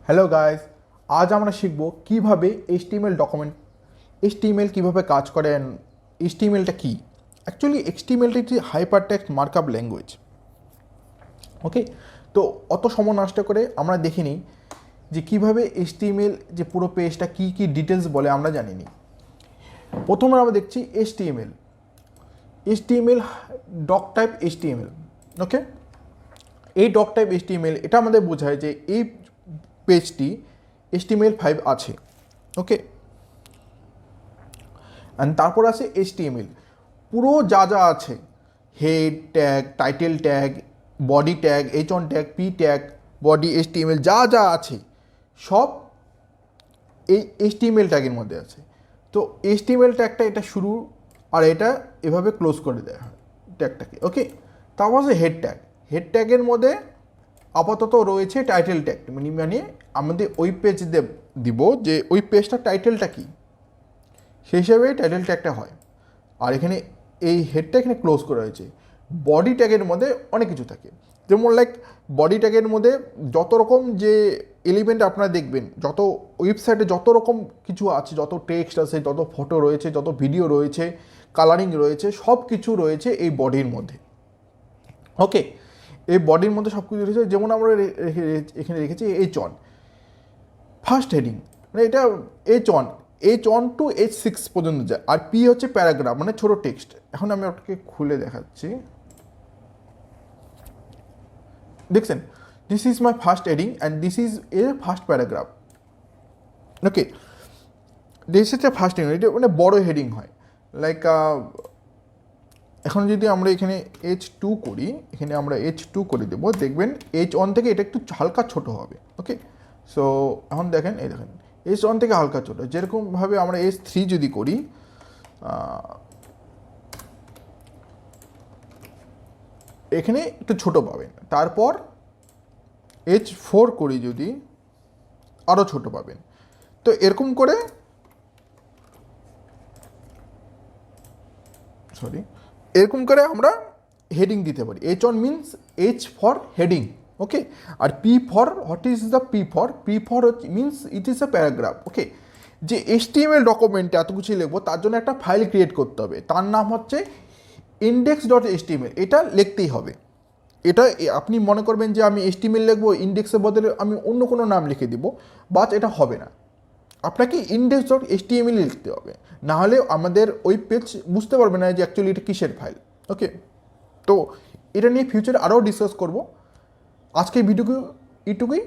Hello guys, আজ আমরা শিখব কিভাবে এইচটিএমএল ডকুমেন্ট এইচটিএমএল কিভাবে কাজ করে and এইচটিএমএলটা কি। অ্যাকচুয়ালি এইচটিএমএলটা একটি হাইপার টেক্সট মার্কআপ ল্যাঙ্গুয়েজ। ওকে, তো অত সময় নষ্ট করে আমরা দেখে নিই যে কিভাবে এইচটিএমএল যে পুরো পেজটা কি কি ডিটেলস বলে আমরা জানি নি। প্রথমে আমরা দেখছি এইচটিএমএল ডক টাইপ এইচটিএমএল। ওকে, এই ডক টাইপ এইচটিএমএল এটা আমাদের বোঝায় যে এই পেজটি HTML5 আছে। ওকে, অ্যান্ড তারপর আছে HTML, পুরো যা যা আছে, head tag, title tag, body tag, H1 tag, P tag, body HTML যা যা আছে সব এই HTML ট্যাগের মধ্যে আছে। তো HTML ট্যাগটা এটা শুরু আর এটা এভাবে ক্লোজ করে দেওয়া হয় ট্যাগটাকে। ওকে, তারপর আছে হেড ট্যাগের মধ্যে আপাতত রয়েছে টাইটেল ট্যাগ, মানে আমাদের ওই পেজ দিব যে ওই পেজটা টাইটেলটা কী, সেই হিসাবে টাইটেল ট্যাগটা হয়। আর এখানে এই হেডটা এখানে ক্লোজ করা হয়েছে। বডি ট্যাগের মধ্যে অনেক কিছু থাকে, যেমন লাইক বডি ট্যাগের মধ্যে যত রকম যে এলিমেন্ট আপনারা দেখবেন, যত ওয়েবসাইটে যত রকম কিছু আছে, যত টেক্সট আছে, যত ফটো রয়েছে, যত ভিডিও রয়েছে, কালারিং রয়েছে, সব কিছু রয়েছে এই বডির মধ্যে। ওকে, এই বডির মধ্যে সব কিছু রয়েছে। যেমন আমরা এখানে রেখেছি H1 ফার্স্ট হেডিং, মানে এটা H1 টু H6 পর্যন্ত যায়। আর P হচ্ছে প্যারাগ্রাফ, মানে ছোটো টেক্সট। এখন আমি আপনাকে খুলে দেখাচ্ছি, দেখছেন, this is my first heading and this is a first paragraph. Okay, this is a first heading, এটা মানে বড়ো হেডিং হয়। লাইক এখন যদি আমরা এখানে H2 করি, এখানে আমরা H2 করে দেবো, দেখবেন H1 থেকে এটা একটু হালকা ছোট হবে। ওকে, সো এখন দেখেন, এই দেখেন H1 থেকে হালকা ছোট। যেরকমভাবে আমরা H3 যদি করি, এখানে একটু ছোট পাবেন। তারপর H4 করি যদি, আরও ছোট পাবেন। তো এরকম করে এরকম করে আমরা হেডিং দিতে পারি। H1 means H for heading. Okay, আর P for, what is the P for means it is a paragraph. Okay, যে HTML ডকুমেন্টে এত কিছু লিখবো তার জন্য একটা ফাইল ক্রিয়েট করতে হবে, তার নাম হচ্ছে index.html। এটা লিখতেই হবে। এটা আপনি মনে করবেন যে আমি HTML লিখবো, ইন্ডেক্সের বদলে আমি অন্য কোনো নাম লিখে দিব, বাট এটা হবে না। আপনাকে index.html লিখতে হবে, নাহলে আমাদের ওই পেজ বুঝতে পারবে না যে অ্যাকচুয়ালি এটা কিসের ফাইল। ওকে, তো এটা নিয়ে ফিউচারে আরও ডিসকাস করব। আজকে ভিডিওকে এইটুকুই।